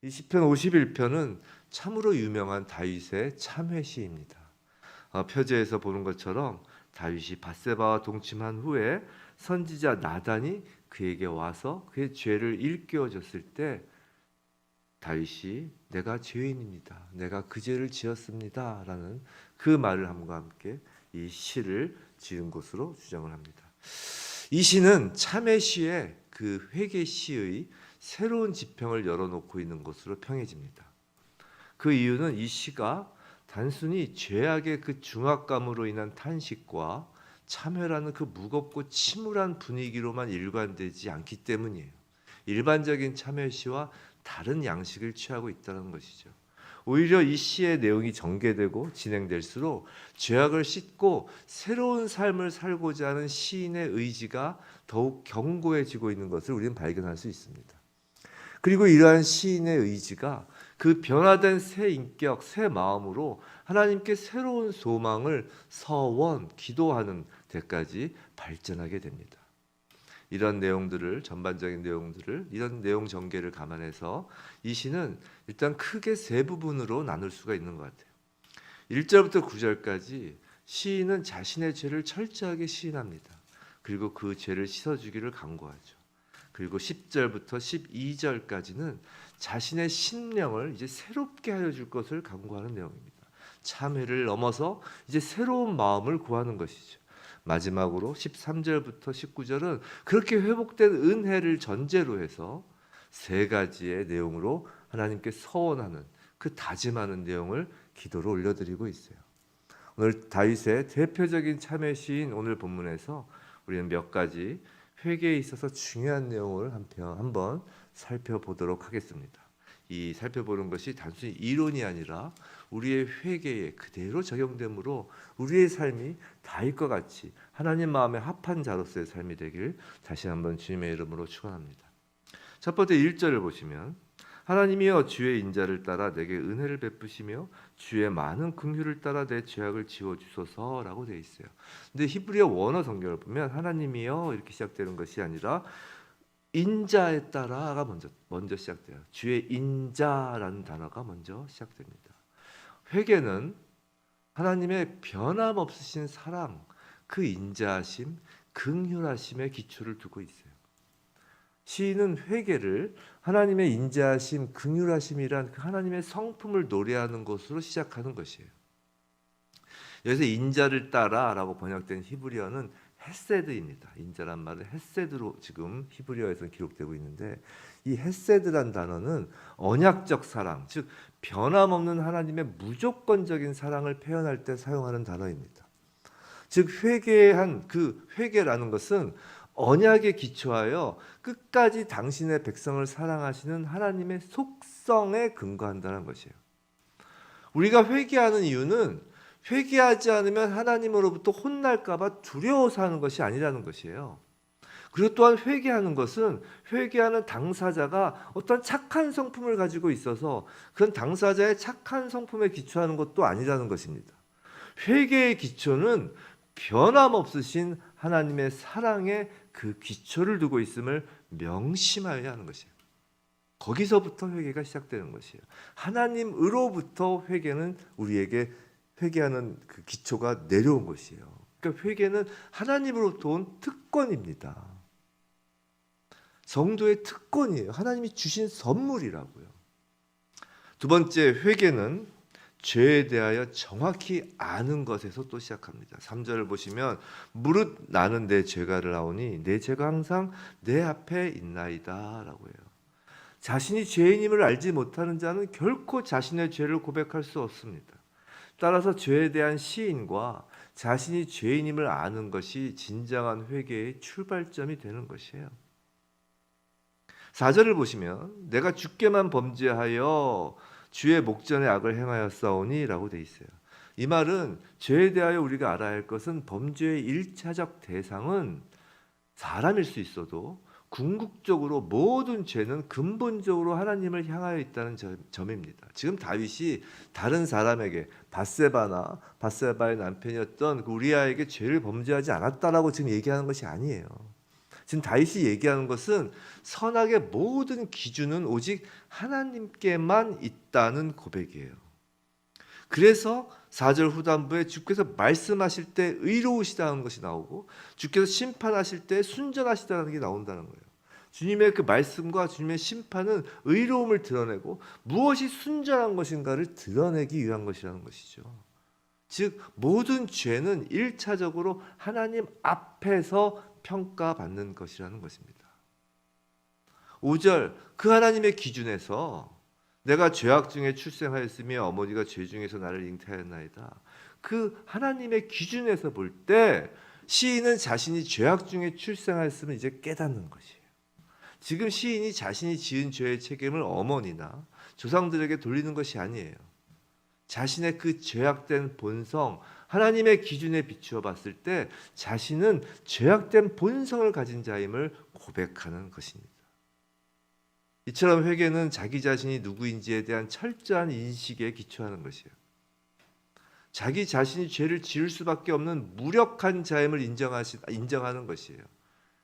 이 시편 51편은 참으로 유명한 다윗의 참회시입니다. 표제에서 보는 것처럼 다윗이 밧세바와 동침한 후에 선지자 나단이 그에게 와서 그의 죄를 일깨워 줬을 때 다윗이 내가 죄인입니다. 내가 그 죄를 지었습니다. 라는 그 말을 함과 함께 이 시를 지은 것으로 주장을 합니다. 이 시는 참회시의 그 회개시의 새로운 지평을 열어놓고 있는 것으로 평해집니다. 그 이유는 이 시가 단순히 죄악의 그 중압감으로 인한 탄식과 참회라는 그 무겁고 침울한 분위기로만 일관되지 않기 때문이에요. 일반적인 참회시와 다른 양식을 취하고 있다는 것이죠. 오히려 이 시의 내용이 전개되고 진행될수록 죄악을 씻고 새로운 삶을 살고자 하는 시인의 의지가 더욱 견고해지고 있는 것을 우리는 발견할 수 있습니다. 그리고 이러한 시인의 의지가 그 변화된 새 인격, 새 마음으로 하나님께 새로운 소망을 서원, 기도하는 데까지 발전하게 됩니다. 이런 내용들을, 전반적인 내용들을, 이런 내용 전개를 감안해서 이 시는 일단 크게 세 부분으로 나눌 수가 있는 것 같아요. 1절부터 9절까지 시인은 자신의 죄를 철저하게 시인합니다. 그리고 그 죄를 씻어주기를 간구하죠. 그리고 10절부터 12절까지는 자신의 심령을 이제 새롭게 하여 줄 것을 간구하는 내용입니다. 참회를 넘어서 이제 새로운 마음을 구하는 것이죠. 마지막으로 13절부터 19절은 그렇게 회복된 은혜를 전제로 해서 세 가지의 내용으로 하나님께 서원하는 그 다짐하는 내용을 기도로 올려드리고 있어요. 오늘 다윗의 대표적인 참회 시인 오늘 본문에서 우리는 몇 가지 회개에 있어서 중요한 내용을 한번 살펴보도록 하겠습니다. 이 살펴보는 것이 단순히 이론이 아니라 우리의 회개에 그대로 적용되므로 우리의 삶이 다윗과 같이 하나님 마음에 합한 자로서의 삶이 되길 다시 한번 주님의 이름으로 축원합니다. 첫 번째 1절을 보시면 하나님이여 주의 인자를 따라 내게 은혜를 베푸시며 주의 많은 긍휼을 따라 내 죄악을 지워주소서라고 되어 있어요. 근데 히브리어 원어 성경을 보면 하나님이여 이렇게 시작되는 것이 아니라 인자에 따라가 먼저 시작돼요. 주의 인자라는 단어가 먼저 시작됩니다. 회개는 하나님의 변함없으신 사랑, 그 인자하심, 긍휼하심의 기초를 두고 있어요. 시인은 회개를 하나님의 인자하심, 긍휼하심이란 그 하나님의 성품을 노래하는 것으로 시작하는 것이에요. 여기서 인자를 따라라고 번역된 히브리어는 헤세드입니다. 인자란 말은 헤세드로 지금 히브리어에서 기록되고 있는데 이 헤세드란 단어는 언약적 사랑, 즉 변함없는 하나님의 무조건적인 사랑을 표현할 때 사용하는 단어입니다. 즉 회개한 그 회개라는 것은 언약에 기초하여 끝까지 당신의 백성을 사랑하시는 하나님의 속성에 근거한다는 것이에요. 우리가 회개하는 이유는 회개하지 않으면 하나님으로부터 혼날까 봐 두려워서 하는 것이 아니라는 것이에요. 그리고 또한 회개하는 것은 회개하는 당사자가 어떤 착한 성품을 가지고 있어서 그런 당사자의 착한 성품에 기초하는 것도 아니라는 것입니다. 회개의 기초는 변함없으신 하나님의 사랑에 그 기초를 두고 있음을 명심하여야 하는 것이에요. 거기서부터 회개가 시작되는 것이에요. 하나님으로부터 회개는 우리에게 회개하는 그 기초가 내려온 것이에요. 그러니까 회개는 하나님으로부터 온 특권입니다. 성도의 특권이에요. 하나님이 주신 선물이라고요. 두 번째, 회개는 죄에 대하여 정확히 아는 것에서 또 시작합니다. 3절을 보시면 무릇 나는 내 죄가를 아오니 내 죄가 항상 내 앞에 있나이다 라고 해요. 자신이 죄인임을 알지 못하는 자는 결코 자신의 죄를 고백할 수 없습니다. 따라서 죄에 대한 시인과 자신이 죄인임을 아는 것이 진정한 회개의 출발점이 되는 것이에요. 4절을 보시면 내가 주께만 범죄하여 주의 목전에 악을 행하였사오니 라고 돼 있어요. 이 말은 죄에 대하여 우리가 알아야 할 것은 범죄의 1차적 대상은 사람일 수 있어도 궁극적으로 모든 죄는 근본적으로 하나님을 향하여 있다는 점입니다. 지금 다윗이 다른 사람에게 바세바의 남편이었던 우리아에게 죄를 범죄하지 않았다라고 지금 얘기하는 것이 아니에요. 지금 다윗이 얘기하는 것은 선악의 모든 기준은 오직 하나님께만 있다는 고백이에요. 그래서 4절 후반부에 주께서 말씀하실 때 의로우시다는 것이 나오고 주께서 심판하실 때 순전하시다는 게 나온다는 거예요. 주님의 그 말씀과 주님의 심판은 의로움을 드러내고 무엇이 순전한 것인가를 드러내기 위한 것이라는 것이죠. 즉 모든 죄는 1차적으로 하나님 앞에서 평가받는 것이라는 것입니다. 5절 그 하나님의 기준에서 내가 죄악 중에 출생하였으며 어머니가 죄 중에서 나를 잉태하였나이다. 그 하나님의 기준에서 볼 때 시인은 자신이 죄악 중에 출생하였음을 이제 깨닫는 것이에요. 지금 시인이 자신이 지은 죄의 책임을 어머니나 조상들에게 돌리는 것이 아니에요. 자신의 그 죄악된 본성, 하나님의 기준에 비추어 봤을 때 자신은 죄악된 본성을 가진 자임을 고백하는 것입니다. 이처럼 회개는 자기 자신이 누구인지에 대한 철저한 인식에 기초하는 것이에요. 자기 자신이 죄를 지을 수밖에 없는 무력한 자임을 인정하는 것이에요.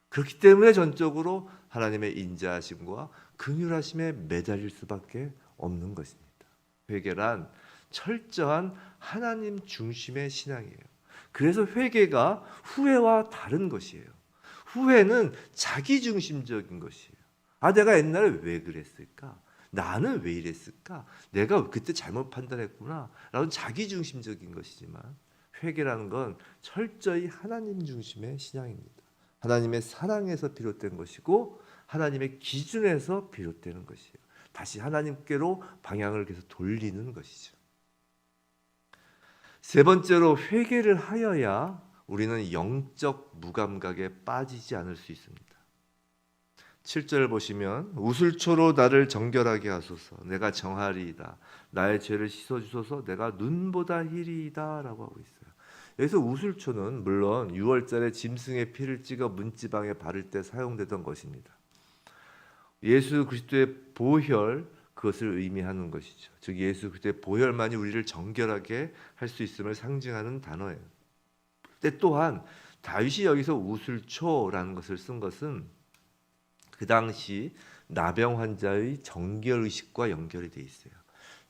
그렇기 때문에 전적으로 하나님의 인자하심과 긍휼하심에 매달릴 수밖에 없는 것입니다. 회개란 철저한 하나님 중심의 신앙이에요. 그래서 회개가 후회와 다른 것이에요. 후회는 자기 중심적인 것이에요. 내가 옛날에 왜 그랬을까? 나는 왜 이랬을까? 내가 그때 잘못 판단했구나 라는 자기 중심적인 것이지만 회개라는 건 철저히 하나님 중심의 신앙입니다. 하나님의 사랑에서 비롯된 것이고 하나님의 기준에서 비롯되는 것이에요. 다시 하나님께로 방향을 계속 돌리는 것이죠. 세 번째로 회개를 하여야 우리는 영적 무감각에 빠지지 않을 수 있습니다. 7절 보시면 우슬초로 나를 정결하게 하소서 내가 정하리이다 나의 죄를 씻어주소서 내가 눈보다 희리이다 라고 하고 있어요. 여기서 우슬초는 물론 6월절에 짐승의 피를 찍어 문지방에 바를 때 사용되던 것입니다. 예수 그리스도의 보혈 그것을 의미하는 것이죠. 즉 예수 그리스도의 보혈만이 우리를 정결하게 할 수 있음을 상징하는 단어예요. 근데 또한 다윗이 여기서 우슬초라는 것을 쓴 것은 그 당시 나병 환자의 정결 의식과 연결이 돼 있어요.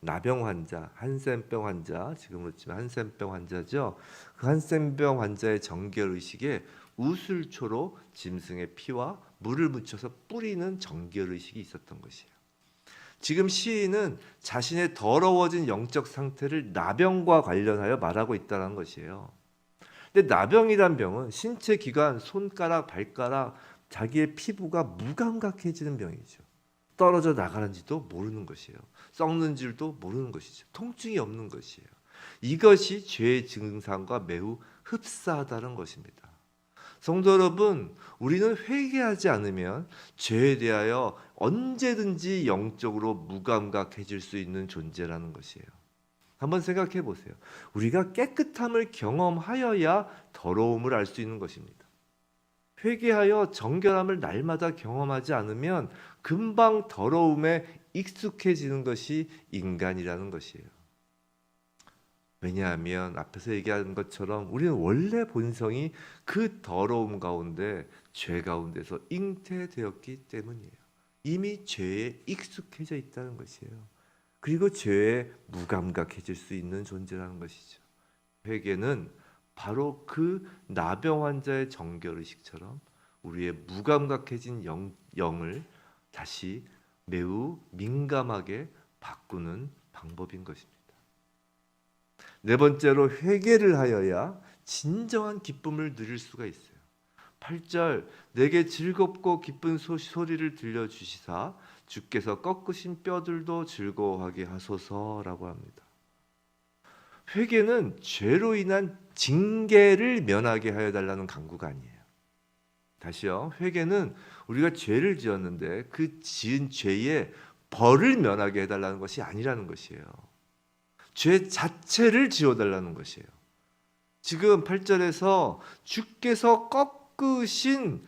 나병 환자, 한센병 환자, 지금으로 치면 한센병 환자죠. 그 한센병 환자의 정결 의식에 우슬초로 짐승의 피와 물을 묻혀서 뿌리는 정결 의식이 있었던 것이에요. 지금 시인은 자신의 더러워진 영적 상태를 나병과 관련하여 말하고 있다는 것이에요. 근데 나병이란 병은 신체 기관, 손가락, 발가락, 자기의 피부가 무감각해지는 병이죠. 떨어져 나가는지도 모르는 것이에요. 썩는 줄도 모르는 것이죠. 통증이 없는 것이에요. 이것이 죄의 증상과 매우 흡사하다는 것입니다. 성도 여러분, 우리는 회개하지 않으면 죄에 대하여 언제든지 영적으로 무감각해질 수 있는 존재라는 것이에요. 한번 생각해 보세요. 우리가 깨끗함을 경험하여야 더러움을 알 수 있는 것입니다. 회개하여 정결함을 날마다 경험하지 않으면 금방 더러움에 익숙해지는 것이 인간이라는 것이에요. 왜냐하면 앞에서 얘기한 것처럼 우리는 원래 본성이 그 더러움 가운데 죄 가운데서 잉태되었기 때문이에요. 이미 죄에 익숙해져 있다는 것이에요. 그리고 죄에 무감각해질 수 있는 존재라는 것이죠. 회개는 바로 그 나병 환자의 정결의식처럼 우리의 무감각해진 영을 다시 매우 민감하게 바꾸는 방법인 것입니다. 네 번째로 회개를 하여야 진정한 기쁨을 누릴 수가 있어요. 8절 내게 즐겁고 기쁜 소리를 들려주시사 주께서 꺾으신 뼈들도 즐거워하게 하소서라고 합니다. 회개는 죄로 인한 징계를 면하게 하여 달라는 간구가 아니에요. 다시요. 회개는 우리가 죄를 지었는데 그 지은 죄의 벌을 면하게 해달라는 것이 아니라는 것이에요. 죄 자체를 지워달라는 것이에요. 지금 8절에서 주께서 꺾으신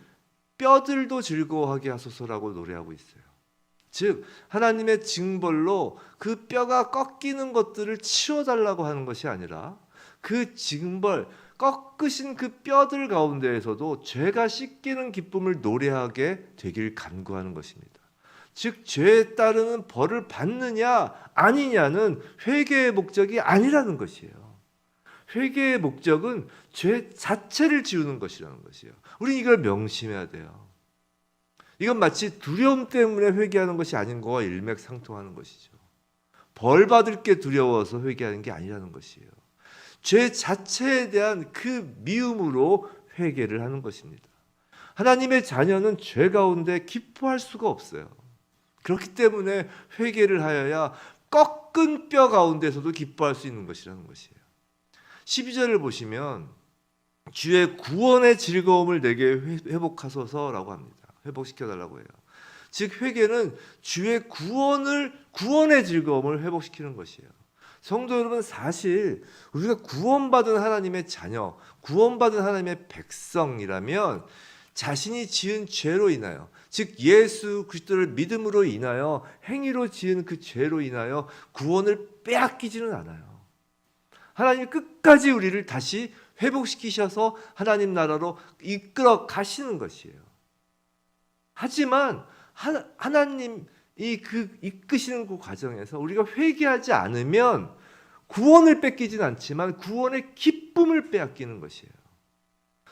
뼈들도 즐거워하게 하소서라고 노래하고 있어요. 즉 하나님의 징벌로 그 뼈가 꺾이는 것들을 치워달라고 하는 것이 아니라 그 징벌, 꺾으신 그 뼈들 가운데에서도 죄가 씻기는 기쁨을 노래하게 되길 간구하는 것입니다. 즉 죄에 따르는 벌을 받느냐 아니냐는 회개의 목적이 아니라는 것이에요. 회개의 목적은 죄 자체를 지우는 것이라는 것이에요. 우리는 이걸 명심해야 돼요. 이건 마치 두려움 때문에 회개하는 것이 아닌 거와 일맥상통하는 것이죠. 벌 받을 게 두려워서 회개하는 게 아니라는 것이에요. 죄 자체에 대한 그 미움으로 회개를 하는 것입니다. 하나님의 자녀는 죄 가운데 기뻐할 수가 없어요. 그렇기 때문에 회개를 하여야 꺾은 뼈 가운데서도 기뻐할 수 있는 것이라는 것이에요. 12절을 보시면 주의 구원의 즐거움을 내게 회복하소서라고 합니다. 회복시켜달라고 해요. 즉 회개는 주의 구원의 즐거움을 회복시키는 것이에요. 성도 여러분, 사실 우리가 구원받은 하나님의 자녀, 구원받은 하나님의 백성이라면 자신이 지은 죄로 인하여, 즉 예수 그리스도를 믿음으로 인하여 행위로 지은 그 죄로 인하여 구원을 빼앗기지는 않아요. 하나님 끝까지 우리를 다시 회복시키셔서 하나님 나라로 이끌어 가시는 것이에요. 하지만 하나님이 그 이끄시는 그 과정에서 우리가 회개하지 않으면 구원을 뺏기진 않지만 구원의 기쁨을 빼앗기는 것이에요.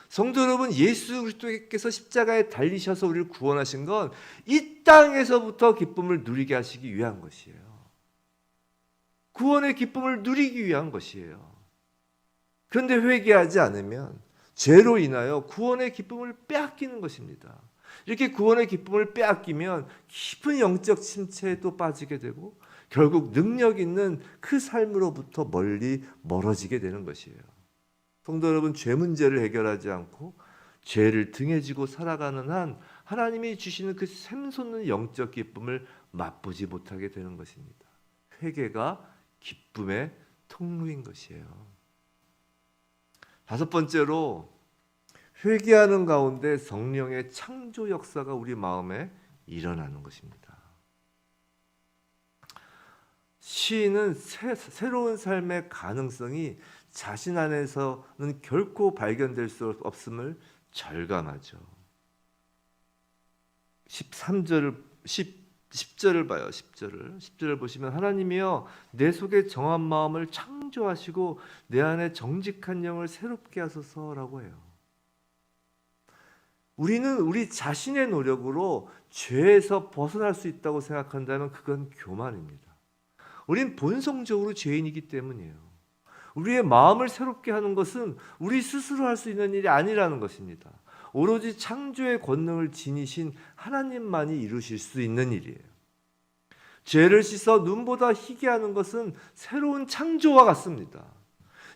성도 여러분, 예수 그리스도께서 십자가에 달리셔서 우리를 구원하신 건 이 땅에서부터 기쁨을 누리게 하시기 위한 것이에요. 구원의 기쁨을 누리기 위한 것이에요. 그런데 회개하지 않으면 죄로 인하여 구원의 기쁨을 빼앗기는 것입니다. 이렇게 구원의 기쁨을 빼앗기면 깊은 영적 침체에 또 빠지게 되고 결국 능력 있는 그 삶으로부터 멀어지게 되는 것이에요. 성도 여러분, 죄 문제를 해결하지 않고 죄를 등에 지고 살아가는 한 하나님이 주시는 그 샘솟는 영적 기쁨을 맛보지 못하게 되는 것입니다. 회개가 기쁨의 통로인 것이에요. 다섯 번째로, 회개하는 가운데 성령의 창조 역사가 우리 마음에 일어나는 것입니다. 시인은 새로운 삶의 가능성이 자신 안에서는 결코 발견될 수 없음을 절감하죠. 10절을 봐요. 10절을 보시면 하나님이여 내 속에 정한 마음을 창조하시고 내 안에 정직한 영을 새롭게 하소서라고 해요. 우리는 우리 자신의 노력으로 죄에서 벗어날 수 있다고 생각한다면 그건 교만입니다. 우린 본성적으로 죄인이기 때문이에요. 우리의 마음을 새롭게 하는 것은 우리 스스로 할 수 있는 일이 아니라는 것입니다. 오로지 창조의 권능을 지니신 하나님만이 이루실 수 있는 일이에요. 죄를 씻어 눈보다 희게 하는 것은 새로운 창조와 같습니다.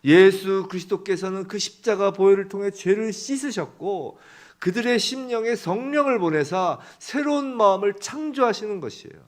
예수 그리스도께서는 그 십자가 보혈을 통해 죄를 씻으셨고 그들의 심령에 성령을 보내사 새로운 마음을 창조하시는 것이에요.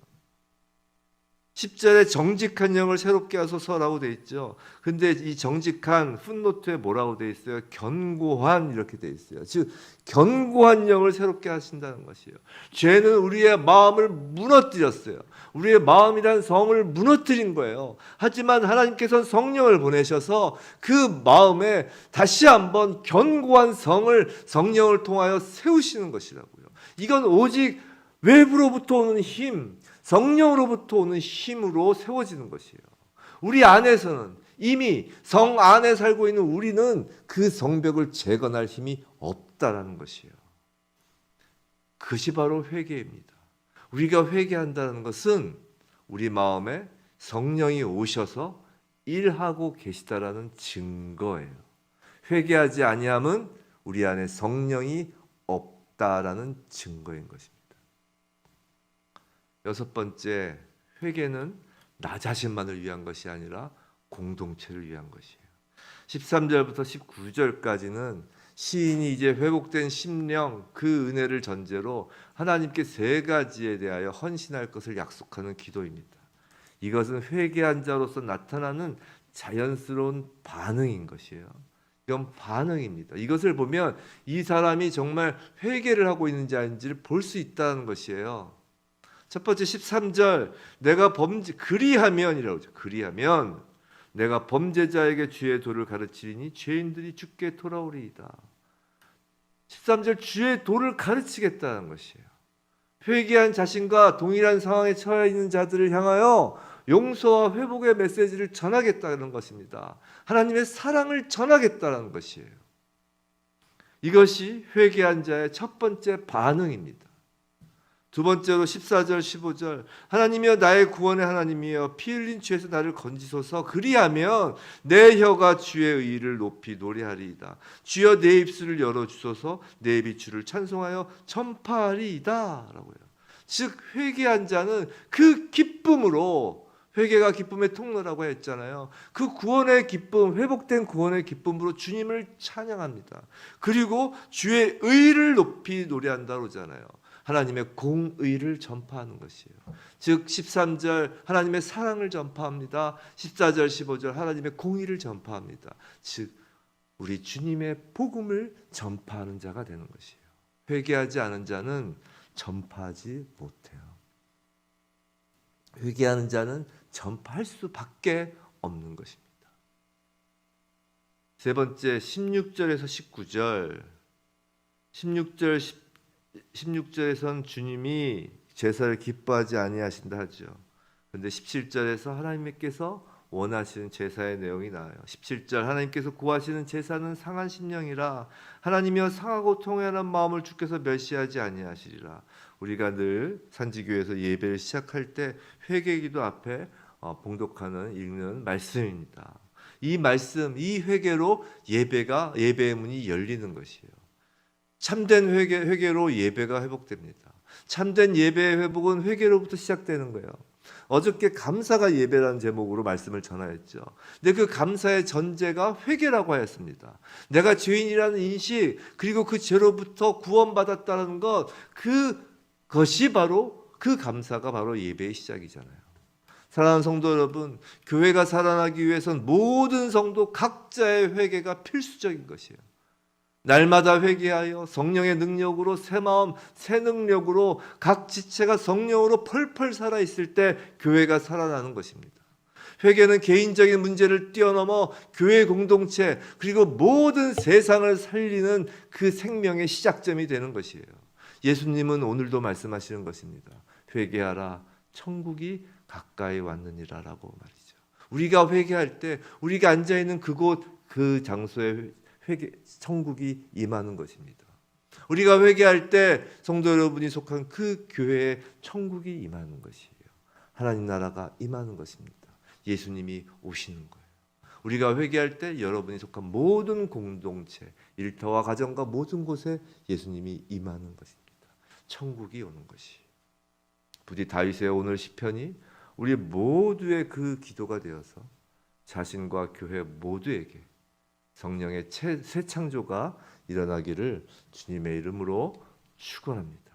10절에 정직한 영을 새롭게 하소서라고 되어 있죠. 근데 이 정직한 풋노트에 뭐라고 되어 있어요? 견고한 이렇게 되어 있어요. 즉 견고한 영을 새롭게 하신다는 것이에요. 죄는 우리의 마음을 무너뜨렸어요. 우리의 마음이란 성을 무너뜨린 거예요. 하지만 하나님께서는 성령을 보내셔서 그 마음에 다시 한번 견고한 성령을 통하여 세우시는 것이라고요. 이건 오직 외부로부터 오는 힘, 성령으로부터 오는 힘으로 세워지는 것이에요. 우리 안에서는 이미 성 안에 살고 있는 우리는 그 성벽을 재건할 힘이 없다라는 것이에요. 그것이 바로 회개입니다. 우리가 회개한다는 것은 우리 마음에 성령이 오셔서 일하고 계시다라는 증거예요. 회개하지 아니함은 우리 안에 성령이 없다라는 증거인 것입니다. 여섯 번째, 회개는 나 자신만을 위한 것이 아니라 공동체를 위한 것이에요. 13절부터 19절까지는 시인이 이제 회복된 심령, 그 은혜를 전제로 하나님께 세 가지에 대하여 헌신할 것을 약속하는 기도입니다. 이것은 회개한 자로서 나타나는 자연스러운 반응인 것이에요. 이건 반응입니다. 이것을 보면 이 사람이 정말 회개를 하고 있는지 아닌지를 볼 수 있다는 것이에요. 첫 번째 13절, 내가 그리하면이라고 하죠. 그리하면 내가 범죄자에게 주의 도를 가르치리니 죄인들이 주께 돌아오리이다. 13절 주의 도를 가르치겠다는 것이에요. 회개한 자신과 동일한 상황에 처해 있는 자들을 향하여 용서와 회복의 메시지를 전하겠다는 것입니다. 하나님의 사랑을 전하겠다는 것이에요. 이것이 회개한 자의 첫 번째 반응입니다. 두 번째로 14절 15절 하나님이여 나의 구원의 하나님이여 피 흘린 죄에서 나를 건지소서 그리하면 내 혀가 주의 의의를 높이 노래하리이다. 주여 내 입술을 열어주소서 내 입이 주를 찬송하여 전파하리이다 라고요. 즉 회개한 자는 그 기쁨으로, 회개가 기쁨의 통로라고 했잖아요. 그 구원의 기쁨, 회복된 구원의 기쁨으로 주님을 찬양합니다. 그리고 주의 의를 높이 노래한다고 하잖아요. 하나님의 공의를 전파하는 것이에요. 즉 13절 하나님의 사랑을 전파합니다. 14절 15절 하나님의 공의를 전파합니다. 즉 우리 주님의 복음을 전파하는 자가 되는 것이에요. 회개하지 않은 자는 전파하지 못해요. 회개하는 자는 전파할 수밖에 없는 것입니다. 세 번째 16절에서 19절 16절에선 주님이 제사를 기뻐하지 아니하신다 하죠. 그런데 17절에서 하나님께서 원하시는 제사의 내용이 나와요. 17절 하나님께서 구하시는 제사는 상한 심령이라 하나님이여 상하고 통회하는 마음을 주께서 멸시하지 아니하시리라. 우리가 늘 산지교회에서 예배를 시작할 때 회개기도 앞에 봉독하는 읽는 말씀입니다. 이 말씀, 이 회개로 예배의 문이 열리는 것이에요. 참된 회개로 예배가 회복됩니다. 참된 예배의 회복은 회개로부터 시작되는 거예요. 어저께 감사가 예배라는 제목으로 말씀을 전하였죠. 근데 그 감사의 전제가 회개라고 하였습니다. 내가 죄인이라는 인식, 그리고 그 죄로부터 구원받았다는 것, 그것이 바로 그 감사가 바로 예배의 시작이잖아요. 사랑하는 성도 여러분, 교회가 살아나기 위해선 모든 성도 각자의 회개가 필수적인 것이에요. 날마다 회개하여 성령의 능력으로 새 마음, 새 능력으로 각 지체가 성령으로 펄펄 살아있을 때 교회가 살아나는 것입니다. 회개는 개인적인 문제를 뛰어넘어 교회 공동체 그리고 모든 세상을 살리는 그 생명의 시작점이 되는 것이에요. 예수님은 오늘도 말씀하시는 것입니다. 회개하라 천국이 가까이 왔느니라 라고 말이죠. 우리가 회개할 때 우리가 앉아있는 그곳 그 장소에 천국이 임하는 것입니다. 우리가 회개할 때 성도 여러분이 속한 그 교회에 천국이 임하는 것이에요. 하나님 나라가 임하는 것입니다. 예수님이 오시는 거예요. 우리가 회개할 때 여러분이 속한 모든 공동체, 일터와 가정과 모든 곳에 예수님이 임하는 것입니다. 천국이 오는 것이에요. 부디 다윗의 오늘 시편이 우리 모두의 그 기도가 되어서 자신과 교회 모두에게 성령의 새 창조가 일어나기를 주님의 이름으로 축원합니다.